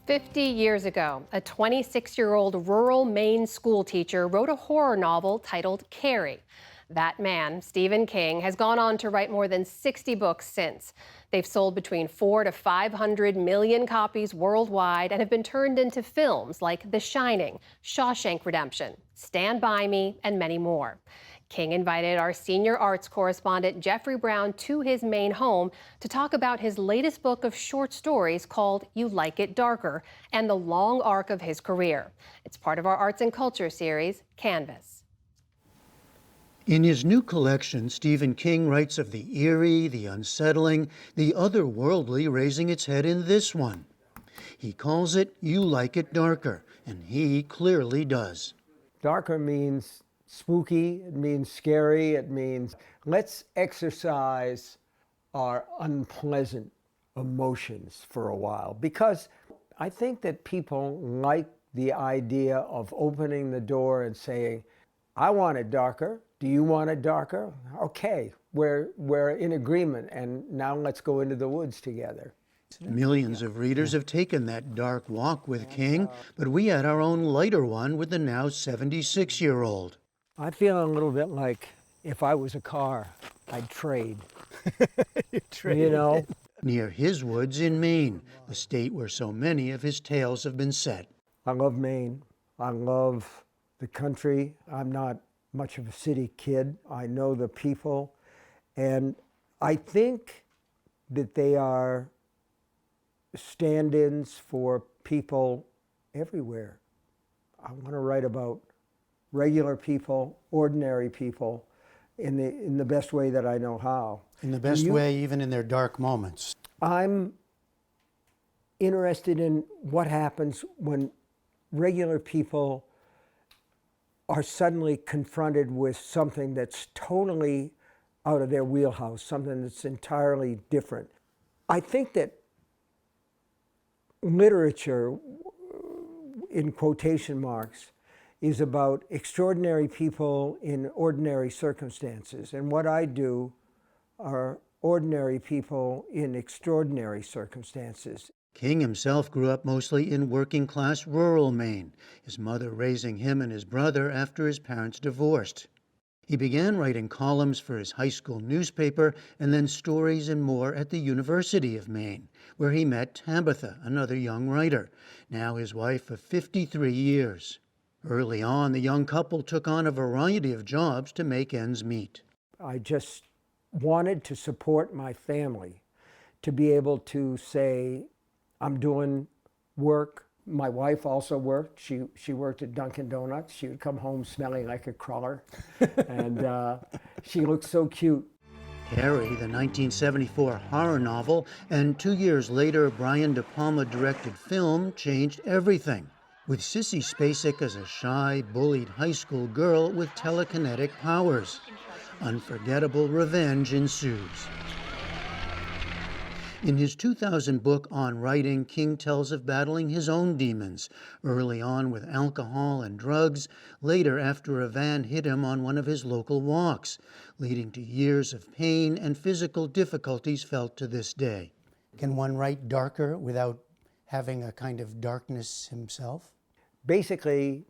50 years ago, a 26-year-old rural Maine schoolteacher wrote a horror novel titled Carrie. That man, Stephen King, has gone on to write more than 60 books since. They've sold between 4 to 500 million copies worldwide and have been turned into films like The Shining, Shawshank Redemption, Stand By Me, and many more. King invited our senior arts correspondent Jeffrey Brown to his Maine home to talk about his latest book of short stories called You Like It Darker and the long arc of his career. It's part of our arts and culture series, Canvas. In his new collection, Stephen King writes of the eerie, the unsettling, the otherworldly raising its head in this one. He calls it You Like It Darker, and he clearly does. Darker means spooky, it means scary, it means let's exercise our unpleasant emotions for a while. Because I think that people like the idea of opening the door and saying, I want it darker. Do you want it darker? Okay, we're in agreement, and now let's go into the woods together. Millions of readers have taken that dark walk with King, but we had our own lighter one with the now 76-year-old. I feel a little bit like if I was a car, I'd trade. You know? Near his woods in Maine, the state where so many of his tales have been set. I love Maine. I love the country. I'm not much of a city kid. I know the people. And I think that they are stand-ins for people everywhere. I want to write about regular people, ordinary people, in the best way that I know how. In the best way, even in their dark moments. I'm interested in what happens when regular people are suddenly confronted with something that's totally out of their wheelhouse, something that's entirely different. I think that literature, in quotation marks, is about extraordinary people in ordinary circumstances. And what I do are ordinary people in extraordinary circumstances. King himself grew up mostly in working-class rural Maine, his mother raising him and his brother after his parents divorced. He began writing columns for his high school newspaper and then stories and more at the University of Maine, where he met Tabitha, another young writer, now his wife of 53 years. Early on, the young couple took on a variety of jobs to make ends meet. I just wanted to support my family, to be able to say, I'm doing work. My wife also worked. She worked at Dunkin' Donuts. She would come home smelling like a crawler, and she looked so cute. Carrie, the 1974 horror novel, and 2 years later, Brian De Palma-directed film changed everything, with Sissy Spacek as a shy, bullied high school girl with telekinetic powers. Unforgettable revenge ensues. In his 2000 book On Writing, King tells of battling his own demons, early on with alcohol and drugs, later after a van hit him on one of his local walks, leading to years of pain and physical difficulties felt to this day. Can one write darker without having a kind of darkness himself? Basically,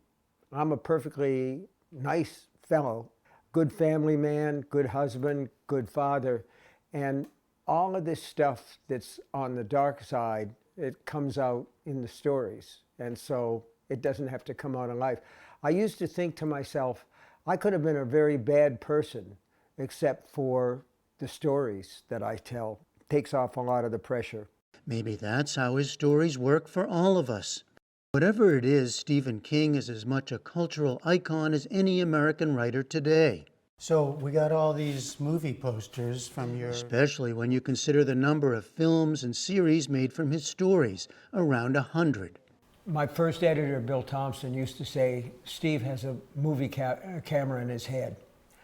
I'm a perfectly nice fellow, good family man, good husband, good father, and all of this stuff that's on the dark side, it comes out in the stories. And so it doesn't have to come out in life. I used to think to myself, I could have been a very bad person except for the stories that I tell. It takes off a lot of the pressure. Maybe that's how his stories work for all of us. Whatever it is, Stephen King is as much a cultural icon as any American writer today. So we got all these movie posters from your... Especially when you consider the number of films and series made from his stories, around 100. My first editor, Bill Thompson, used to say, Steve has a movie camera in his head.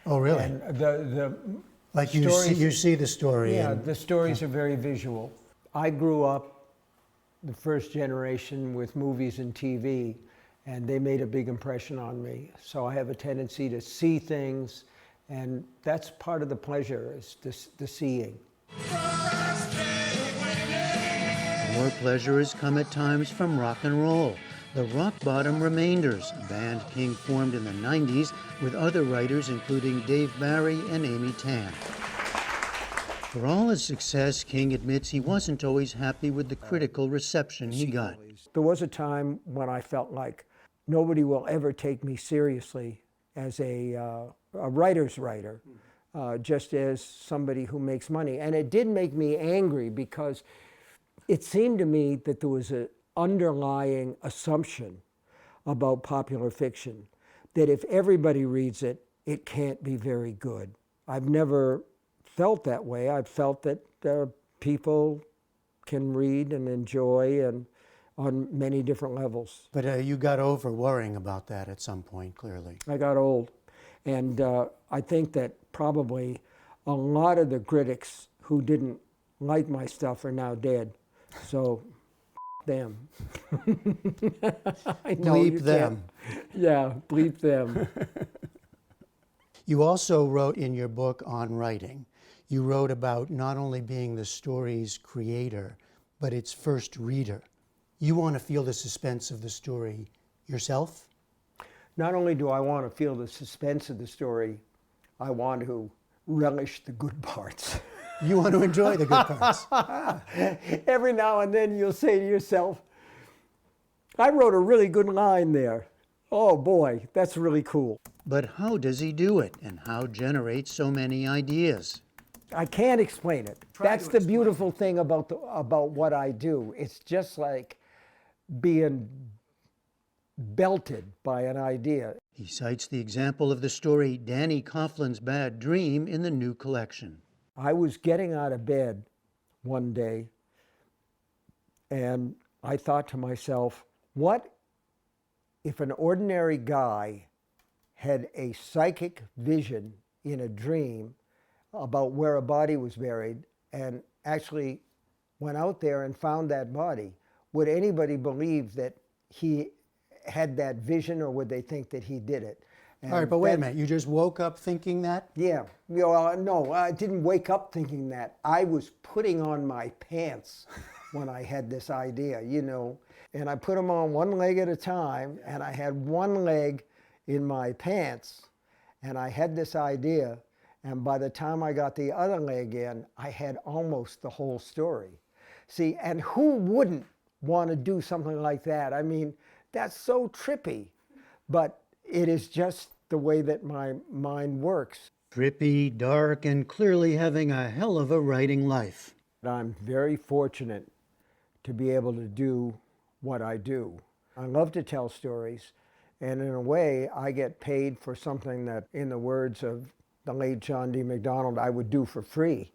Oh, really? And the like stories, you see the story. Yeah, and, the stories are very visual. I grew up the first generation with movies and TV, and they made a big impression on me. So I have a tendency to see things, and that's part of the pleasure, is the seeing. More pleasure has come at times from rock and roll. The Rock Bottom Remainders, a band King formed in the 90s with other writers including Dave Barry and Amy Tan. For all his success, King admits he wasn't always happy with the critical reception he got. There was a time when I felt like nobody will ever take me seriously as a writer's writer, just as somebody who makes money. And it did make me angry because it seemed to me that there was an underlying assumption about popular fiction, that if everybody reads it, it can't be very good. I've never felt that way. I've felt that people can read and enjoy and on many different levels. But you got over worrying about that at some point, clearly. I got old. And I think that probably a lot of the critics who didn't like my stuff are now dead. So, them. I know you Bleep them. can't. Yeah, bleep them. You also wrote in your book on writing, you wrote about not only being the story's creator, but its first reader. You want to feel the suspense of the story yourself? Not only do I want to feel the suspense of the story, I want to relish the good parts. You want to enjoy the good parts. Every now and then you'll say to yourself, I wrote a really good line there. Oh boy, that's really cool. But how does he do it, and how generate so many ideas? I can't explain it. That's the beautiful thing about what I do. It's just like being belted by an idea. He cites the example of the story Danny Coughlin's Bad Dream in the new collection. I was getting out of bed one day, and I thought to myself, what if an ordinary guy had a psychic vision in a dream about where a body was buried and actually went out there and found that body? Would anybody believe that he had that vision, or would they think that he did it? And All right, but wait a minute. You just woke up thinking that? Yeah. No, I didn't wake up thinking that. I was putting on my pants when I had this idea, and I put them on one leg at a time, and I had one leg in my pants, and I had this idea, and by the time I got the other leg in, I had almost the whole story. See, and who wouldn't want to do something like that? I mean, that's so trippy, but it is just the way that my mind works. Trippy, dark, and clearly having a hell of a writing life. I'm very fortunate to be able to do what I do. I love to tell stories, and in a way, I get paid for something that, in the words of the late John D. MacDonald, I would do for free.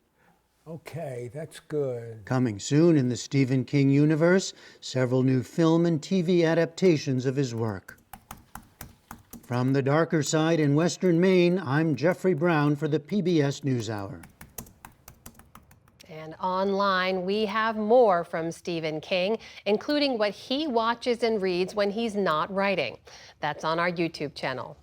Okay, that's good. Coming soon in the Stephen King universe, several new film and TV adaptations of his work. From the darker side in Western Maine, I'm Jeffrey Brown for the PBS NewsHour. And online, we have more from Stephen King, including what he watches and reads when he's not writing. That's on our YouTube channel.